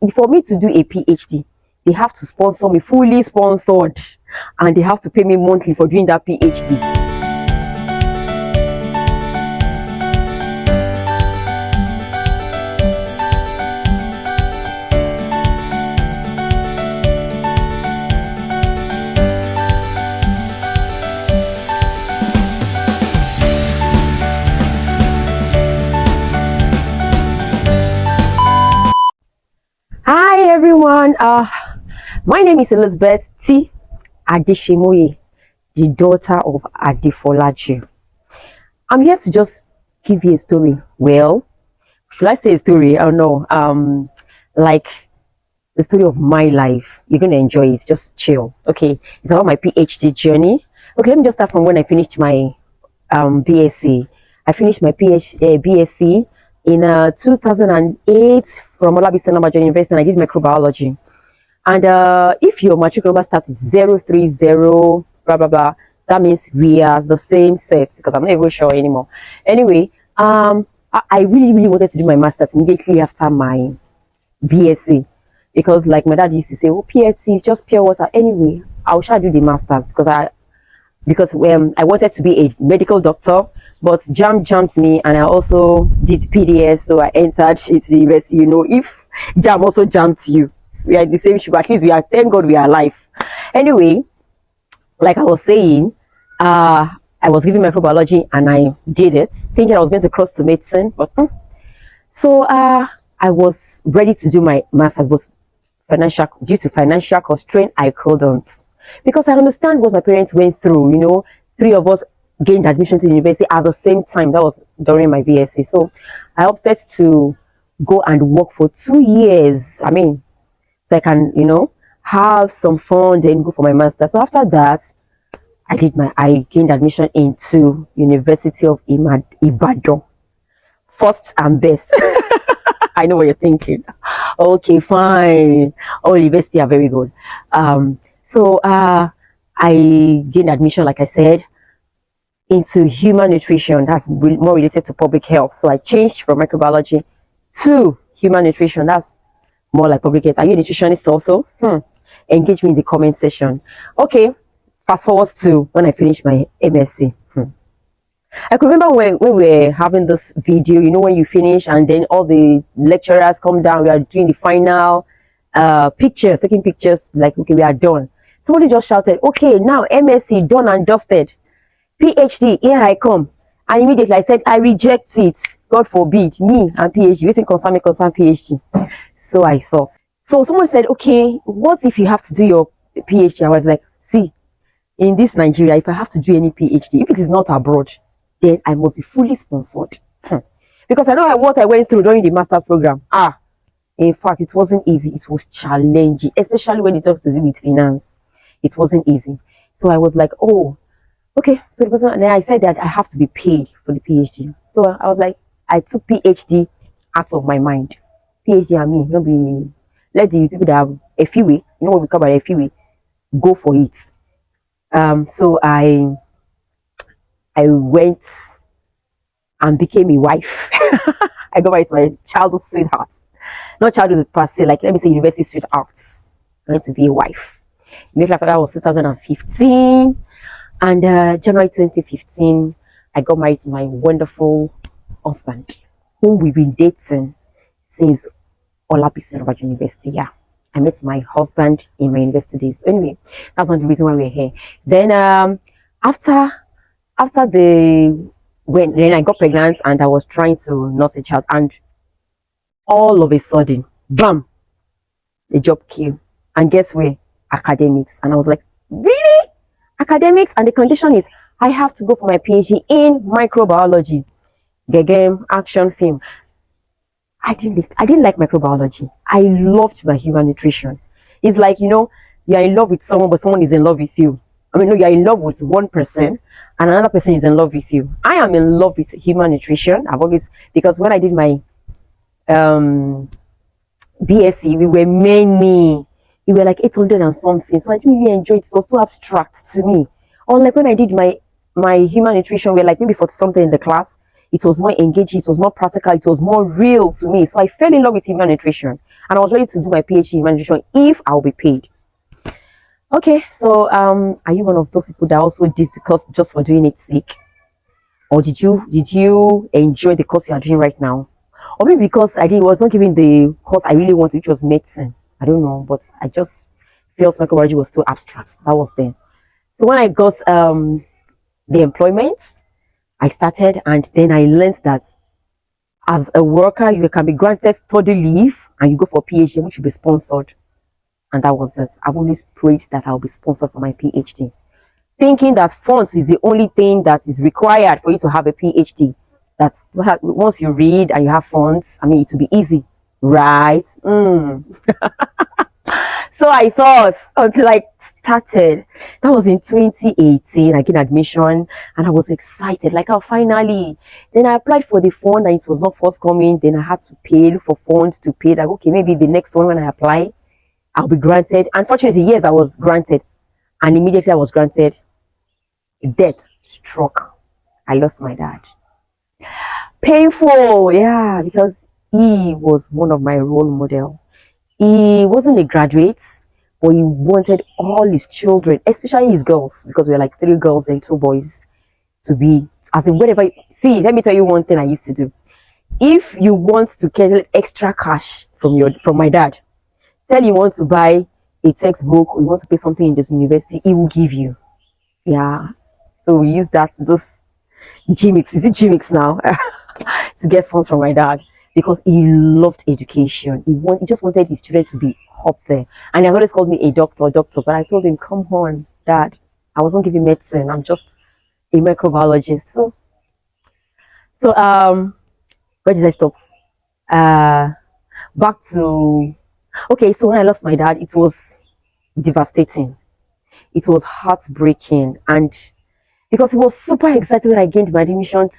for me to do a PhD, they have to sponsor me, fully sponsored, and they have to pay me monthly for doing that PhD. Hi everyone, my name is Elizabeth T. Adeshimoye, the daughter of Adefolaji. I'm here to just give you a story. Well, should I say a story? I don't know. Like the story of my life. You're gonna enjoy it. Just chill. Okay, it's about my PhD journey. Okay, let me just start from when I finished my BSc. I finished my BSc in 2008 from Olabisi Onabanjo University, and I did microbiology. And if your matric number starts with 030, blah blah blah, that means we are the same set, because I'm not even sure anymore. Anyway, I really wanted to do my master's immediately after my BSc, because like my dad used to say, oh, PhD is just pure water. Anyway, I shall do the master's because I wanted to be a medical doctor, but jumped me, and I also did PDS, so I entered into the university. You know, if jam also jumped you, we are in the same shoe. At least we are, thank God we are alive. Anyway, like I was saying, I was giving microbiology and I did it, thinking I was going to cross to medicine, but so I was ready to do my master's, but due to financial constraint, I couldn't, because I understand what my parents went through. You know, 3 of us gained admission to the university at the same time. That was during my BSc. So I opted to go and work for 2 years. I mean, so I can, you know, have some fun, then go for my master. So after that, I gained admission into University of Ibadan. First and best. I know what you're thinking. Okay, fine. All universities are very good. So I gained admission, like I said, into human nutrition. That's more related to public health. So I changed from microbiology to human nutrition. That's more like public health. Are you a nutritionist also? Engage me in the comment section. Okay, fast forward to when I finished my MSc. I can remember when we were having this video, you know, when you finish and then all the lecturers come down, we are doing the final pictures, taking pictures, like, okay, we are done. Somebody just shouted, okay, now MSc done and dusted. PhD, here I come. And immediately I said, I reject it. God forbid, me and PhD, waiting concern me, concern PhD. So I thought. So someone said, okay, what if you have to do your PhD? I was like, see, in this Nigeria, if I have to do any PhD, if it is not abroad, then I must be fully sponsored. Because I know what I went through during the master's program. In fact, it wasn't easy. It was challenging, especially when it talks to do with finance. It wasn't easy. So I was like, oh, okay. So the person, and then I said that I have to be paid for the PhD. So I was like, I took PhD out of my mind. PhD and me, not be, let the people that have a few way, you know what we call by a few way, go for it. So I went and became a wife. I got married to my childhood sweetheart. Not childhood per se, like let me say university sweethearts. I went to be a wife. Immediately after that was 2015. And January 2015, I got married to my wonderful husband, whom we've been dating since Olabisi Onabanjo University. Yeah, I met my husband in my university days. Anyway, that's not the reason why we're here. Then after then I got pregnant and I was trying to nurse a child, and all of a sudden, bam, the job came. And guess where? Academics. And I was like, really? Academics? And the condition is I have to go for my PhD in microbiology. Game, action, film. I didn't like microbiology. I loved my human nutrition. It's like, you know, you're in love with someone, but someone is in love with you. I mean, no, you're in love with one person and another person is in love with you. I am in love with human nutrition. I've always, because when I did my BSc, we were many. We were like 800 and something. So I didn't really enjoy it. It was so abstract to me. Unlike when I did my human nutrition, we were like maybe 40 something in the class. It was more engaging. It was more practical. It was more real to me. So I fell in love with human nutrition. and I was ready to do my PhD in human nutrition if I'll be paid. Okay, so are you one of those people that also did the course just for doing its sake? Or did you enjoy the course you are doing right now? Or maybe because I was not giving the course I really wanted, which was medicine. I don't know, but I just felt microbiology was too abstract. That was then. So when I got the employment, I started, and then I learned that as a worker, you can be granted study leave and you go for PhD, which will be sponsored. And that was it. I've always prayed that I'll be sponsored for my PhD, thinking that funds is the only thing that is required for you to have a PhD. That once you read and you have funds, I mean, it will be easy, right? So I thought until I started. That was in 2018. I gained admission and I was excited. Like, oh, finally. Then I applied for the fund and it was not forthcoming. Then I had to pay, look for funds to pay. Like, okay, maybe the next one when I apply, I'll be granted. Unfortunately, yes, I was granted. And immediately I was granted. Death struck. I lost my dad. Painful, yeah, because he was one of my role model. He wasn't a graduate, but he wanted all his children, especially his girls, because we were like 3 girls and 2 boys, to be as in whatever. See, let me tell you one thing I used to do. If you want to get extra cash from my dad, tell you want to buy a textbook or you want to pay something in this university, he will give you. Yeah. So we use those gimmicks. Is it gimmicks now? To get funds from my dad, because he loved education. He just wanted his children to be up there. And he always called me a doctor. But I told him, come on, Dad, I wasn't giving medicine. I'm just a microbiologist. So where did I stop? Back to okay. So when I lost my dad, it was devastating. It was heartbreaking, and because he was super excited when I gained my admission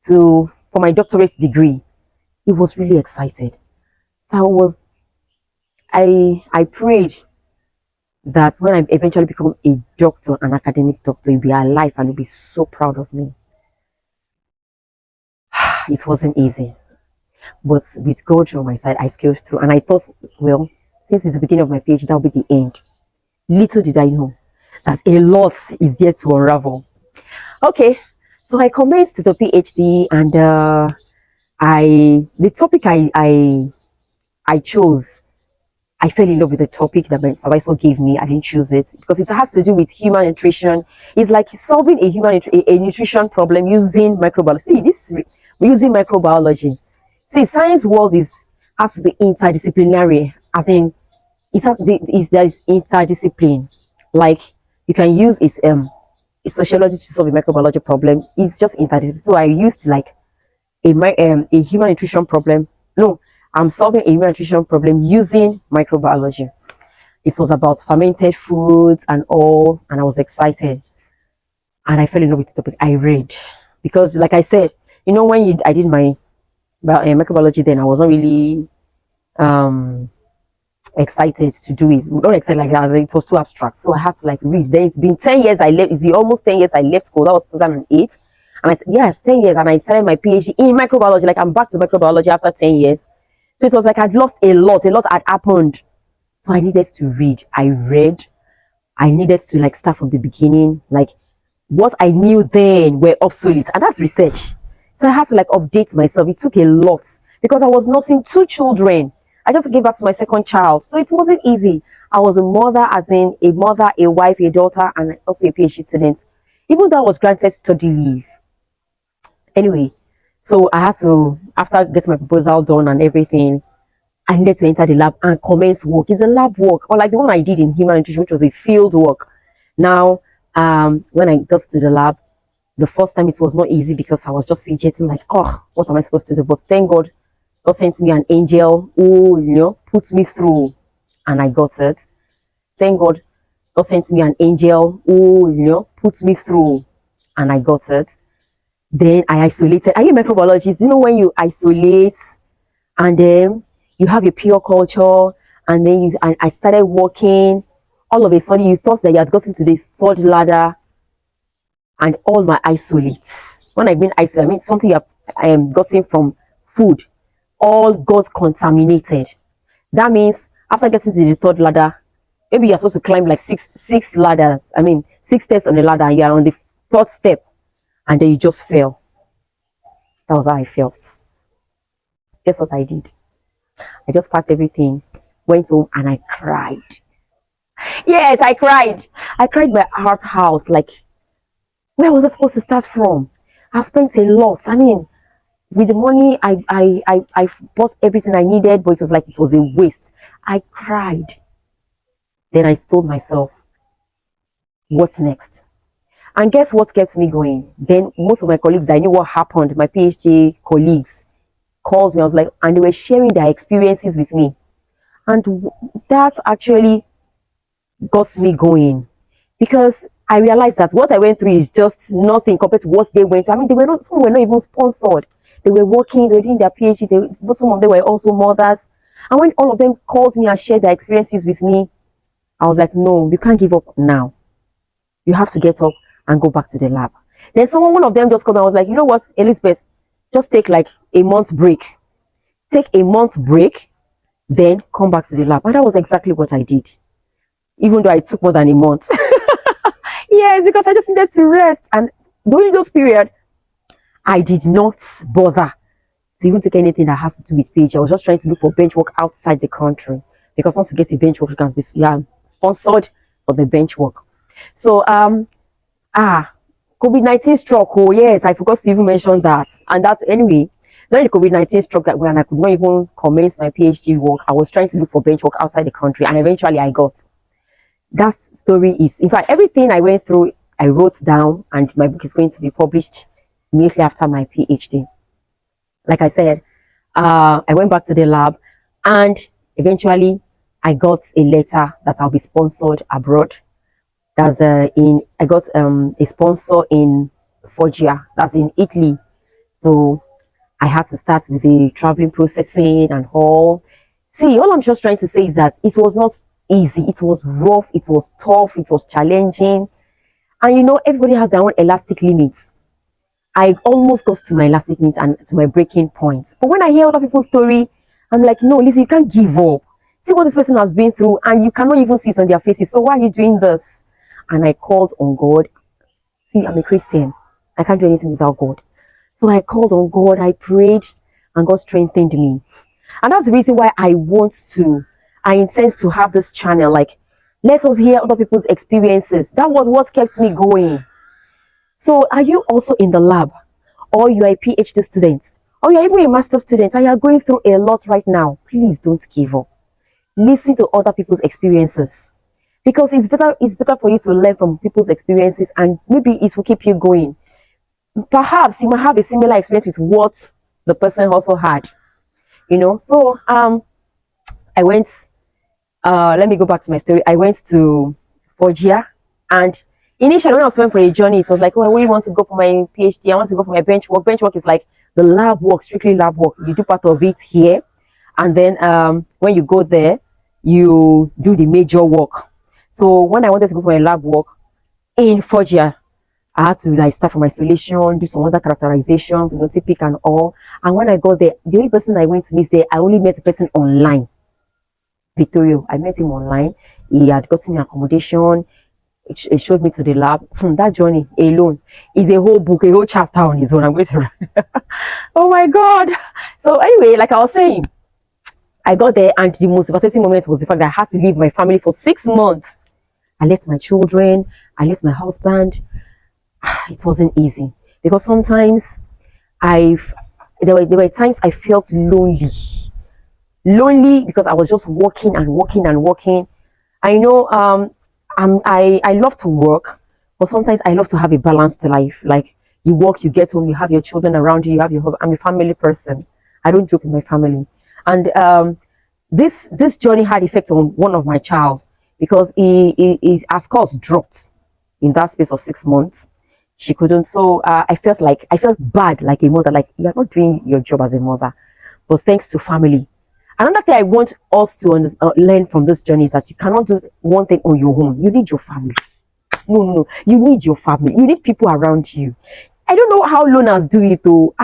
for my doctorate degree. He was really excited. So I prayed that when I eventually become a doctor, an academic doctor, he'll be alive and he'll be so proud of me. It wasn't easy. But with God on my side, I scaled through. And I thought, well, since it's the beginning of my PhD, that'll be the end. Little did I know that a lot is yet to unravel. Okay, so I commenced the PhD, and the topic I chose, I fell in love with the topic that my supervisor gave me. I didn't choose it because it has to do with human nutrition. It's like solving a nutrition problem using microbiology. See, we're using microbiology. See, science world has to be interdisciplinary, as in there is interdiscipline. Like, you can use a sociology to solve a microbiology problem. It's just interdisciplinary. So I used like a human nutrition problem. No, I'm solving a human nutrition problem using microbiology. It was about fermented foods and all, and I was excited. And I fell in love with the topic. I read because, like I said, when I did my microbiology, then I wasn't really excited to do it. Not excited like that. It was too abstract, so I had to like read. Then it's been 10 years. It's been almost 10 years I left school. That was 2008. And I said, yes, 10 years. And I started my PhD in microbiology. Like, I'm back to microbiology after 10 years. So it was like I'd lost a lot had happened. So I needed to read. I read. I needed to like start from the beginning. Like, what I knew then were obsolete. And that's research. So I had to like update myself. It took a lot because I was nursing 2 children. I just gave birth to my second child. So it wasn't easy. I was a mother, as in a mother, a wife, a daughter, and also a PhD student. Even though I was granted study leave. Anyway, so I had to, after getting my proposal done and everything, I needed to enter the lab and commence work. It's a lab work, unlike the one I did in human nutrition, which was a field work. Now, when I got to the lab, the first time it was not easy because I was just fidgeting like, oh, what am I supposed to do? But thank God, God sent me an angel who, put me through, and I got it. Thank God, God sent me an angel who, put me through, and I got it. Then I isolated. Are you a microbiologist? You know when you isolate and then you have a pure culture, and then I started working. All of a sudden, you thought that you had gotten to the 3rd ladder, and all my isolates. When I mean isolate, I mean something I am gotten from food, all got contaminated. That means after getting to the third ladder, maybe you're supposed to climb like six ladders. I mean, 6 steps on the ladder, and you're on the third step, and then you just fell. That was how I felt. Guess what I did? I just packed everything, went home, and I cried. Yes, I cried. I cried my heart out. Like, where was I supposed to start from? I've spent a lot. I mean, with the money, I bought everything I needed, but it was like it was a waste. I cried. Then I told myself, what's next? And guess what kept me going? Then most of my colleagues, I knew what happened. My PhD colleagues called me. I was like, and they were sharing their experiences with me. And that actually got me going, because I realized that what I went through is just nothing compared to what they went through. I mean, some were not even sponsored. They were working, they were doing their PhD, but some of them were also mothers. And when all of them called me and shared their experiences with me, I was like, no, you can't give up now. You have to get up and go back to the lab. Then one of them just called me. I was like, you know what, Elizabeth, just take like a month break. Take a month break, then come back to the lab. And that was exactly what I did, even though it took more than a month. Yes, because I just needed to rest. And during those period, I did not bother to even take anything that has to do with PhD. I was just trying to look for bench work outside the country, because once you get a bench work, you can be sponsored for the bench work. So COVID-19 struck. Oh yes, I forgot to even mention that. And that's anyway. During the COVID-19 struck, that when I could not even commence my PhD work, I was trying to look for bench work outside the country, and eventually I got. That story is, in fact, everything I went through, I wrote down, and my book is going to be published immediately after my PhD. Like I said, I went back to the lab, and eventually I got a letter that I'll be sponsored abroad. That's I got a sponsor in Foggia, that's in Italy. So I had to start with the traveling, processing, and all. See, all I'm just trying to say is that it was not easy. It was rough. It was tough. It was challenging. And you know, everybody has their own elastic limits. I almost got to my elastic limit and to my breaking point. But when I hear other people's story, I'm like, no, listen, you can't give up. See what this person has been through, and you cannot even see it on their faces. So why are you doing this? And I called on God. See, I'm a Christian. I can't do anything without God. So I called on God, I prayed, and God strengthened me. And that's the reason why I intend to have this channel. Like, let us hear other people's experiences. That was what kept me going. So are you also in the lab? Or you are a PhD student? Or you are even a master student and you are going through a lot right now? Please don't give up. Listen to other people's experiences. Because it's better for you to learn from people's experiences, and maybe it will keep you going. Perhaps you might have a similar experience with what the person also had. You know, so I went, let me go back to my story. I went to Foggia, and initially when I was going for a journey, it was like, oh, I really want to go for my PhD. I want to go for my bench work. Bench work is like the lab work, strictly lab work. You do part of it here, and then when you go there, you do the major work. So when I wanted to go for my lab work in Foggia, I had to like start from isolation, do some other characterization, phenotypic and all. And when I got there, the only person I went to meet there, I only met the person online. Victorio, I met him online. He had gotten me accommodation. It showed me to the lab. That journey alone is a whole book, a whole chapter on his own. I'm going to write. Oh my God. So anyway, like I was saying, I got there, and the most devastating moment was the fact that I had to leave my family for 6 months. I left my children, I left my husband. It wasn't easy, because sometimes there were times I felt lonely because I was just working and working and working. I know I love to work, but sometimes I love to have a balanced life. Like, you work, you get home, you have your children around you, you have your husband. I'm a family person. I don't joke with my family. And this journey had effect on one of my child, because his scores dropped in that space of 6 months. She couldn't. So I felt bad, like a mother, like you are not doing your job as a mother. But thanks to family. Another thing I want us to learn from this journey is that you cannot do one thing on your own. You need your family. No. You need your family. You need people around you. I don't know how loners do it though.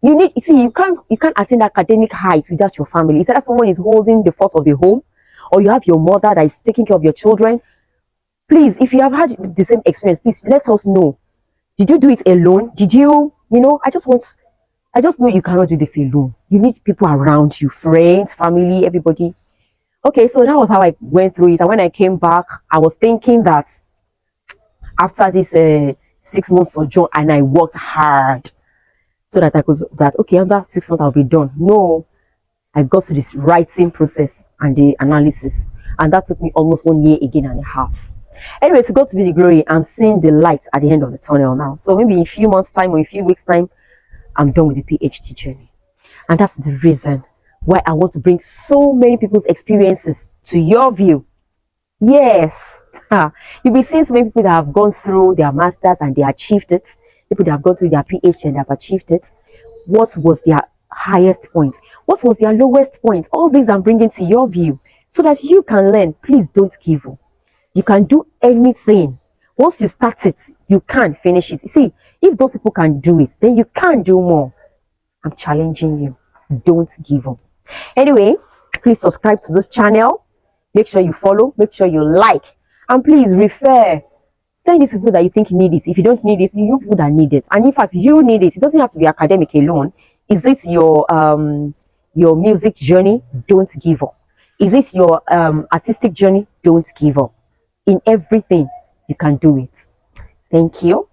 You see, you can't attain academic heights without your family. It's either someone is holding the fort of the home, or you have your mother that is taking care of your children. Please, if you have had the same experience, please let us know. Did you do it alone? Did you, I just know you cannot do this alone. You need people around you, friends, family, everybody. Okay, so that was how I went through it. And when I came back, I was thinking that after this 6 months sojourn, and I worked hard so that I could, that okay, after 6 months I'll be done. No, I got to this writing process and the analysis, and that took me almost 1 year again and a half. Anyway, to God to be the glory, I'm seeing the light at the end of the tunnel now. So maybe in a few months' time or in a few weeks' time, I'm done with the PhD journey. And that's the reason why I want to bring so many people's experiences to your view. Yes. You'll be seeing so many people that have gone through their masters and they achieved it. People that have gone through their PhD and they have achieved it. What was their highest point? What was their lowest point? All these I'm bringing to your view so that you can learn. Please don't give up. You can do anything. Once you start it, you can finish it. See, if those people can do it, then you can do more. I'm challenging you. Don't give up. Anyway, please subscribe to this channel. Make sure you follow. Make sure you like. And please refer. Send it to people that you think need it. If you don't need it, you know people that need it. And in fact, you need it. It doesn't have to be academic alone. Is it your music journey? Don't give up. Is it your artistic journey? Don't give up. In everything, you can do it. Thank you.